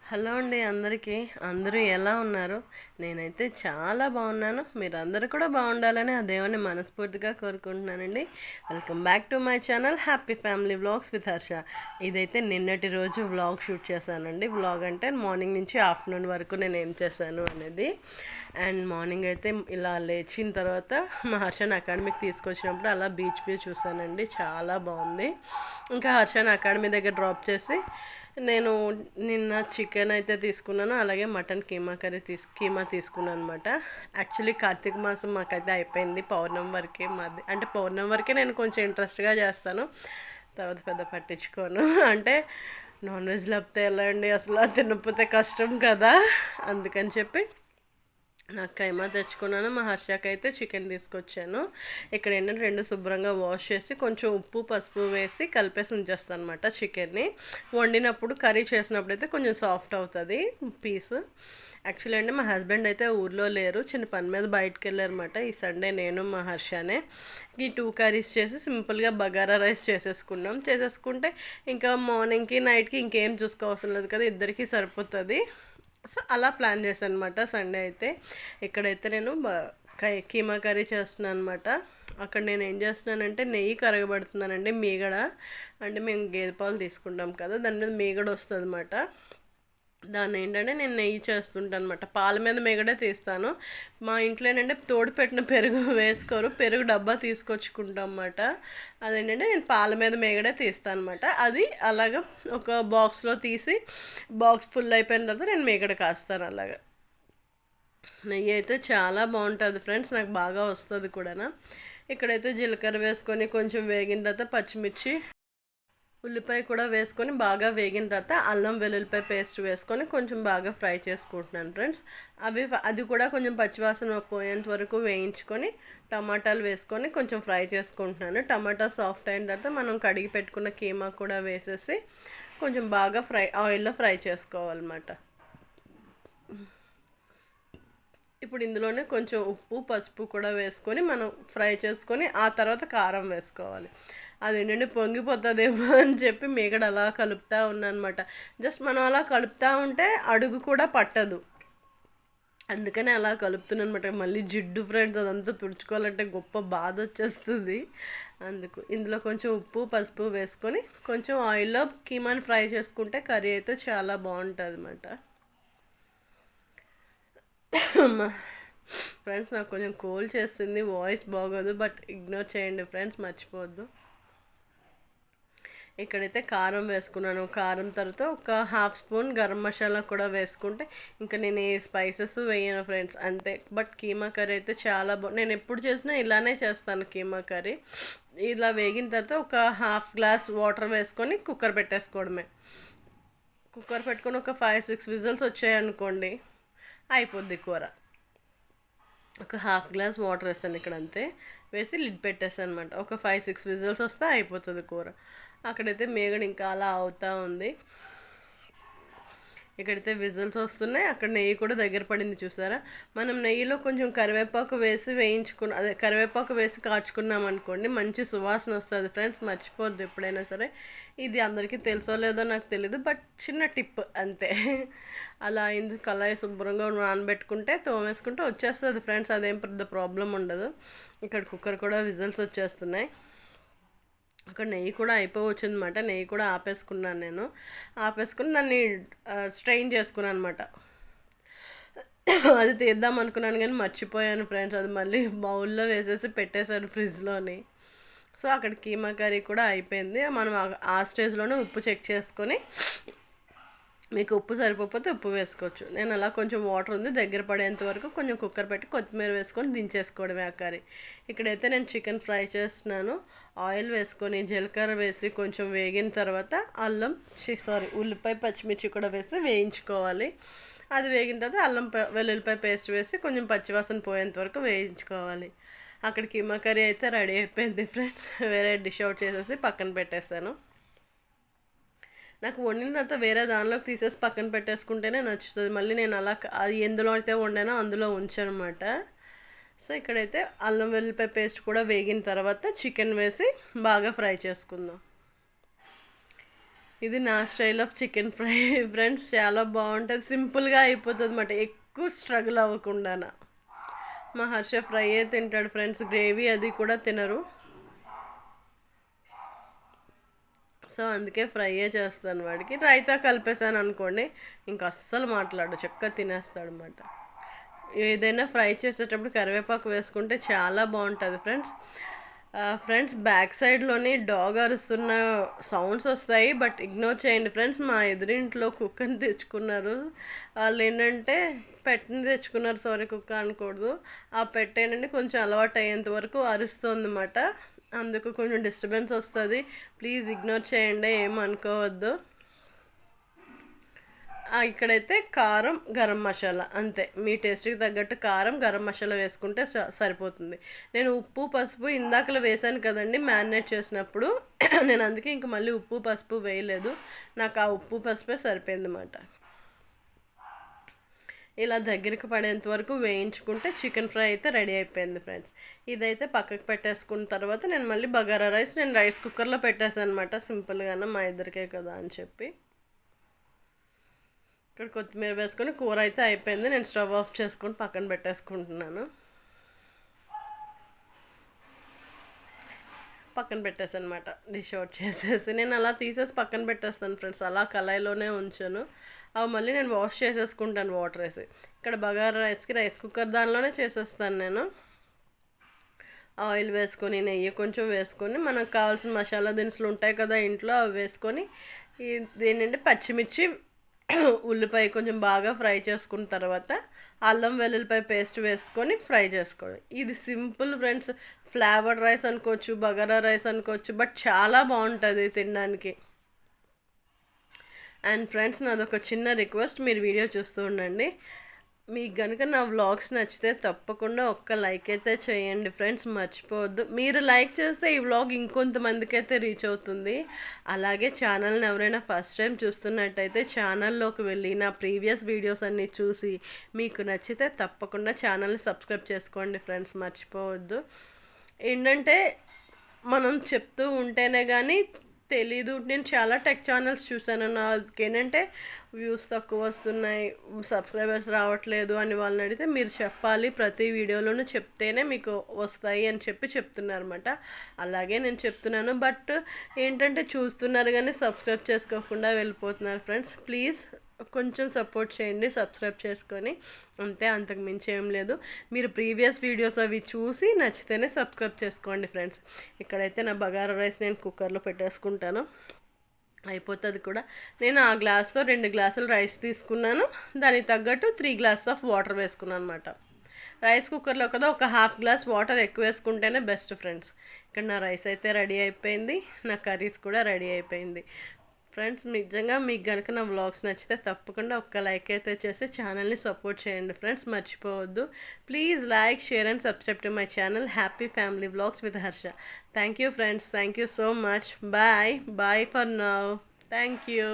Hello అండి అందరికీ. అందరూ ఎలా ఉన్నారు? నేనైతే చాలా బాగున్నాను. మీరందరూ కూడా బాగుండాలని ఆ దేవుని మనస్ఫూర్తిగా కోరుకుంటున్నానండి. Welcome back to my channel happy family vlogs with Harsha. ఇదైతే నిన్నటి రోజు వ్లాగ్ షూట్ చేశానండి. వ్లాగ్ అంటే మార్నింగ్ నుంచి ఆఫ్టర్నూన్ వరకు నేను ఏం చేశాను అనేది. అండ్ మార్నింగ్ అయితే ఇలా లేచిన తర్వాత మా హర్షని అకాడమీకి తీసుకొచ్చినప్పుడు అలా బీచ్ వ్యూ చూశానండి. చాలా బాగుంది. ఇంకా హర్షని అకాడమీ దగ్గర డ్రాప్ చేసి నేను నిన్న చికెన్ అయితే తీసుకున్నాను, అలాగే మటన్ కీమా తీసుకున్నాను అనమాట. యాక్చువల్లీ కార్తీక మాసం మాకైతే అయిపోయింది పౌర్ణమి వరకే. అంటే పౌర్ణమి వరకే నేను కొంచెం ఇంట్రెస్ట్గా చేస్తాను, తర్వాత పెద్ద పట్టించుకోను. అంటే నాన్ వెజ్ లేకపోతే ఎలా అండి, అసలు తినకపోతే కష్టం కదా. అందుకని చెప్పి నాకు కైమా తెచ్చుకున్నాను. మా హర్షకి అయితే చికెన్ తీసుకొచ్చాను. ఇక్కడ ఏంటంటే రెండు శుభ్రంగా వాష్ చేసి కొంచెం ఉప్పు పసుపు వేసి కలిపేసి ఉంచేస్తాను అనమాట చికెన్ని. వండినప్పుడు కర్రీ చేసినప్పుడు అయితే కొంచెం సాఫ్ట్ అవుతుంది పీస్. యాక్చువల్లీ అంటే మా హస్బెండ్ అయితే ఊర్లో లేరు, చిన్న పని మీద బయటకు వెళ్ళారన్నమాట. ఈ సండే నేను మా హర్షనే ఈ 2 కర్రీస్ చేసి సింపుల్గా బగారా రైస్ చేసేసుకుంటే ఇంకా మార్నింగ్కి నైట్కి ఇంకేం చూసుకోవాల్సిన లేదు కదా, ఇద్దరికి సరిపోతుంది. సో అలా ప్లాన్ చేశాను అనమాట సండే అయితే. ఇక్కడైతే నేను కీమా కర్రీ చేస్తున్నాను అనమాట. అక్కడ నేను ఏం చేస్తున్నానంటే నెయ్యి కరగబడుతున్నానండి. మీగడ అంటే మేము గేదె పాలు తీసుకుంటాం కదా, దాని మీద మీగడ వస్తుంది అనమాట. దాన్ని ఏంటంటే నేను నెయ్యి చేస్తుంటాను అనమాట. పాల మీద మీగడే తీస్తాను. మా ఇంట్లో ఏంటంటే తోడు పెట్టిన పెరుగు వేసుకోరు, పెరుగు డబ్బా తీసుకొచ్చుకుంటాం అన్నమాట. అదేంటంటే నేను పాల మీద మీగడే తీస్తాను అనమాట. అది అలాగ ఒక బాక్స్లో తీసి బాక్స్ ఫుల్ అయిపోయిన తర్వాత నేను మీగడ కాస్తాను అలాగా. నెయ్యి అయితే చాలా బాగుంటుంది ఫ్రెండ్స్, నాకు బాగా వస్తుంది కూడా. ఇక్కడైతే జీలకర్ర వేసుకొని కొంచెం వేగిన తర్వాత పచ్చిమిర్చి ఉల్లిపాయ కూడా వేసుకొని బాగా వేగిన తర్వాత అల్లం వెల్లుల్లిపాయ పేస్ట్ వేసుకొని కొంచెం బాగా ఫ్రై చేసుకుంటున్నాను ఫ్రెండ్స్. అది కూడా కొంచెం పచ్చివాసన పోయేంత వరకు వేయించుకొని టమాటాలు వేసుకొని కొంచెం ఫ్రై చేసుకుంటున్నాను. టమాటా సాఫ్ట్ అయిన తర్వాత మనం కడిగి పెట్టుకున్న కీమా కూడా వేసేసి కొంచెం బాగా ఆయిల్లో ఫ్రై చేసుకోవాలన్నమాట. ఇప్పుడు ఇందులోనే కొంచెం ఉప్పు పసుపు కూడా వేసుకొని మనం ఫ్రై చేసుకొని ఆ తర్వాత కారం వేసుకోవాలి. అది ఏంటంటే పొంగిపోతుందేమో అని చెప్పి మీగడ అలా కలుపుతూ ఉన్నానమాట. జస్ట్ మనం అలా కలుపుతూ ఉంటే అడుగు కూడా పట్టదు, అందుకని అలా కలుపుతున్నాను అనమాట. మళ్ళీ జిడ్డు ఫ్రెండ్స్ అదంతా తుడుచుకోవాలంటే గొప్ప బాధ వచ్చేస్తుంది. అందుకు ఇందులో కొంచెం ఉప్పు పసుపు వేసుకొని కొంచెం ఆయిల్లో కీమాని ఫ్రై చేసుకుంటే కర్రీ అయితే చాలా బాగుంటుంది అన్నమాట. ఫ్రెండ్స్ నాకు కొంచెం కోల్డ్ చేస్తుంది, వాయిస్ బాగోదు, బట్ ఇగ్నోర్ చేయండి ఫ్రెండ్స్, మర్చిపోవద్దు. ఇక్కడైతే కారం వేసుకున్నాను. కారం తర్వాత ఒక హాఫ్ స్పూన్ గరం మసాలా కూడా వేసుకుంటే ఇంకా నేను ఏ స్పైసెస్ వేయను ఫ్రెండ్స్, అంతే. బట్ కీమా కర్రీ అయితే చాలా నేను ఎప్పుడు చేసినా ఇలానే చేస్తాను కీమా కర్రీ. ఇలా వేగిన తర్వాత ఒక హాఫ్ గ్లాస్ వాటర్ వేసుకొని కుక్కర్ పెట్టేసుకోవడమే. కుక్కర్ పెట్టుకొని ఒక 5-6 విజిల్స్ వచ్చాయనుకోండి అయిపోద్ది కూర. ఒక హాఫ్ గ్లాస్ వాటర్ వేస్తాను ఇక్కడ, అంతే. వేసి లిడ్ పెట్టేస్తాను అనమాట. ఒక 5-6 విజిల్స్ వస్తే అయిపోతుంది కూర. అక్కడైతే మేగడ ఇంకా అలా అవుతూ ఉంది. ఇక్కడైతే విజిల్స్ వస్తున్నాయి. అక్కడ నెయ్యి కూడా దగ్గర పడింది చూసారా. మనం నెయ్యిలో కొంచెం కరివేపాకు వేసి కరివేపాకు వేసి కాచుకున్నాం అనుకోండి మంచి సువాసన వస్తుంది ఫ్రెండ్స్, మర్చిపోద్దు ఎప్పుడైనా సరే. ఇది అందరికీ తెలుసో లేదో నాకు తెలీదు, బట్ చిన్న టిప్ అంతే. అలా అయింది. కళాయి శుభ్రంగా నానబెట్టుకుంటే తోమేసుకుంటే వచ్చేస్తుంది ఫ్రెండ్స్, అదేం పెద్ద ప్రాబ్లం ఉండదు. ఇక్కడ కుక్కర్ కూడా విజిల్స్ వచ్చేస్తున్నాయి. అక్కడ నెయ్యి కూడా అయిపోవచ్చిందన్నమాట. నెయ్యి కూడా ఆపేసుకున్నాను నేను. ఆపేసుకుని దాన్ని స్ట్రెయిన్ చేసుకున్నాను అనమాట. అది తీద్దాం అనుకున్నాను కానీ మర్చిపోయాను ఫ్రెండ్స్. అది మళ్ళీ బౌల్లో వేసేసి పెట్టేశాను ఫ్రిడ్జ్లోని. సో అక్కడ కీమా కర్రీ కూడా అయిపోయింది. మనం ఆ స్టేజ్లోనే ఉప్పు చెక్ చేసుకొని మీకు ఉప్పు సరిపోతే ఉప్పు వేసుకోవచ్చు. నేను అలా కొంచెం వాటర్ ఉంది దగ్గర పడేంత వరకు కొంచెం కుక్కర్ పెట్టి కొత్తిమీర వేసుకొని దించేసుకోవడమే ఆ కర్రీ. ఇక్కడైతే నేను చికెన్ ఫ్రై చేస్తున్నాను. ఆయిల్ వేసుకొని జీలకర్ర వేసి కొంచెం వేగిన తర్వాత ఉల్లిపాయ పచ్చిమిర్చి కూడా వేసి వేయించుకోవాలి. అది వేగిన తర్వాత వెల్లుల్లిపాయ పేస్ట్ వేసి కొంచెం పచ్చివాసన పోయేంత వరకు వేయించుకోవాలి. అక్కడ కీమా కర్రీ అయితే రెడీ అయిపోయింది ఫ్రెండ్స్. వేరే డిష్ అవుట్ చేసేసి పక్కన పెట్టేస్తాను. నాకు వండిన తర్వాత వేరే దానిలోకి తీసేసి పక్కన పెట్టేసుకుంటేనే నచ్చుతుంది. మళ్ళీ నేను అలా అది ఎందులో అయితే వండానో అందులో ఉంచానమాట. సో ఇక్కడైతే అల్లం వెల్లుల్లిపాయ పేస్ట్ కూడా వేగిన తర్వాత చికెన్ వేసి బాగా ఫ్రై చేసుకుందాం. ఇది నా style of chicken fry friends. చాలా బాగుంటుంది, సింపుల్గా అయిపోతుంది అన్నమాట, ఎక్కువ స్ట్రగుల్ అవ్వకుండా. మా హర్ష ఫ్రైయే తింటాడు ఫ్రెండ్స్, గ్రేవీ అది కూడా తినరు. సో అందుకే ఫ్రైయే చేస్తాను వాడికి. రైతా కలిపేసాను అనుకోండి ఇంక అస్సలు మాట్లాడు, చక్కగా తినేస్తాడు అనమాట. ఏదైనా ఫ్రై చేసేటప్పుడు కరివేపాకు వేసుకుంటే చాలా బాగుంటుంది ఫ్రెండ్స్. ఫ్రెండ్స్ బ్యాక్ సైడ్లోని డాగ్ అరుస్తున్న సౌండ్స్ వస్తాయి, బట్ ఇగ్నోర్ చేయండి ఫ్రెండ్స్. మా ఎదురింట్లో కుక్కని తెచ్చుకున్నారు. వాళ్ళు ఏంటంటే పెట్టని తెచ్చుకున్నారు, సారీ కుక్క అనకూడదు. ఆ పెట్టేనండి కొంచెం అలవాటు అయ్యేంత వరకు అరుస్తుంది అన్నమాట. అందుకు కొంచెం డిస్టర్బెన్స్ వస్తుంది, ప్లీజ్ ఇగ్నోర్ చేయండి, ఏమనుకోవద్దు. ఇక్కడైతే కారం గరం మసాలా అంతే, మీ టేస్ట్కి తగ్గట్టు కారం గరం మసాలా వేసుకుంటే సరిపోతుంది. నేను ఉప్పు పసుపు ఇందాకలో వేసాను కదండి మ్యారినేట్ చేసినప్పుడు, నేను అందుకే ఇంక మళ్ళీ ఉప్పు పసుపు వేయలేదు, నాకు ఆ ఉప్పు పసుపే సరిపోయింది అన్నమాట. ఇలా దగ్గరికి పడేంత వరకు వేయించుకుంటే చికెన్ ఫ్రై అయితే రెడీ అయిపోయింది ఫ్రెండ్స్. ఇదైతే పక్కకు పెట్టేసుకున్న తర్వాత నేను మళ్ళీ బగారా రైస్ నేను రైస్ కుక్కర్లో పెట్టేసాను అనమాట, సింపుల్గానే మా ఇద్దరికే కదా అని చెప్పి. ఇక్కడ కొత్తిమీర వేసుకొని కూర అయితే అయిపోయింది, నేను స్టవ్ ఆఫ్ చేసుకొని పక్కన పెట్టేసుకుంటున్నాను. పక్కన పెట్టేసాను అనమాట, డిష్ అవుట్ చేసేసి నేను అలా తీసేసి పక్కన పెట్టేస్తాను ఫ్రెండ్స్, అలా కళాయిలోనే ఉంచాను. అవి మళ్ళీ నేను వాష్ చేసేసుకుంటాను వాటర్ వేసి. ఇక్కడ బగారా రైస్కి రైస్ కుక్కర్ దానిలోనే చేసేస్తాను నేను. ఆయిల్ వేసుకొని నెయ్యి కొంచెం వేసుకొని మనకు కావాల్సిన మసాలా దినుసులు ఉంటాయి కదా ఇంట్లో, అవి వేసుకొని ఏంటంటే పచ్చిమిర్చి ఉల్లిపాయ కొంచెం బాగా ఫ్రై చేసుకున్న తర్వాత అల్లం వెల్లుల్లిపాయ పేస్ట్ వేసుకొని ఫ్రై చేసుకోవడం. ఇది సింపుల్ ఫ్రెండ్స్, ఫ్లేవర్డ్ రైస్ అనుకోవచ్చు, బగారా రైస్ అనుకోవచ్చు, బట్ చాలా బాగుంటుంది తినడానికి. అండ్ ఫ్రెండ్స్ నాదొక చిన్న రిక్వెస్ట్, మీరు వీడియో చూస్తూ ఉండండి. మీకు కనుక నా వ్లాగ్స్ నచ్చితే తప్పకుండా ఒక్క లైక్ అయితే చేయండి ఫ్రెండ్స్, మర్చిపోవద్దు. మీరు లైక్ చేస్తే ఈ వ్లాగ్ ఇంకొంతమందికి అయితే రీచ్ అవుతుంది. అలాగే ఛానల్ని ఎవరైనా ఫస్ట్ టైం చూస్తున్నట్టయితే ఛానల్లోకి వెళ్ళి నా ప్రీవియస్ వీడియోస్ అన్నీ చూసి మీకు నచ్చితే తప్పకుండా ఛానల్ని సబ్స్క్రైబ్ చేసుకోండి ఫ్రెండ్స్, మర్చిపోవద్దు. ఏంటంటే మనం చెప్తూ ఉంటేనే కానీ తెలీదు. నేను చాలా టెక్ ఛానల్స్ చూసాను, నాకు ఏంటంటే వ్యూస్ తక్కువ వస్తున్నాయి, సబ్స్క్రైబర్స్ రావట్లేదు అని వాళ్ళని అడిగితే మీరు చెప్పాలి, ప్రతి వీడియోలోనూ చెప్తేనే మీకు వస్తాయి అని చెప్పి చెప్తున్నారు అనమాట. అలాగే నేను చెప్తున్నాను, బట్ ఏంటంటే చూస్తున్నారు కానీ సబ్స్క్రైబ్ చేసుకోకుండా వెళ్ళిపోతున్నారు ఫ్రెండ్స్. ప్లీజ్ కొంచెం సపోర్ట్ చేయండి సబ్స్క్రైబ్ చేసుకొని, అంతే, అంతకు మించి ఏం లేదు. మీరు ప్రీవియస్ వీడియోస్ అవి చూసి నచ్చితేనే సబ్స్క్రైబ్ చేసుకోండి ఫ్రెండ్స్. ఇక్కడైతే నా బగారా రైస్ నేను కుక్కర్లో పెట్టేసుకుంటాను, అయిపోతుంది కూడా. నేను ఆ గ్లాస్తో 2 గ్లాసులు రైస్ తీసుకున్నాను, దానికి తగ్గట్టు 3 గ్లాసెస్ ఆఫ్ వాటర్ వేసుకున్నాను అనమాట. రైస్ కుక్కర్లో కదా ఒక హాఫ్ గ్లాస్ వాటర్ ఎక్కువ వేసుకుంటేనే బెస్ట్ ఫ్రెండ్స్. ఇక్కడ నా రైస్ అయితే రెడీ అయిపోయింది, నా కర్రీస్ కూడా రెడీ అయిపోయింది ఫ్రెండ్స్. నిజంగా మీకు కనుక నా వ్లాగ్స్ నచ్చితే తప్పకుండా ఒక్క లైక్ అయితే చేసి ఛానల్ని సపోర్ట్ చేయండి ఫ్రెండ్స్, మర్చిపోవద్దు. Please like, share and subscribe to my channel happy family vlogs with Harsha. Thank you friends, thank you so much. Bye bye for now, thank you.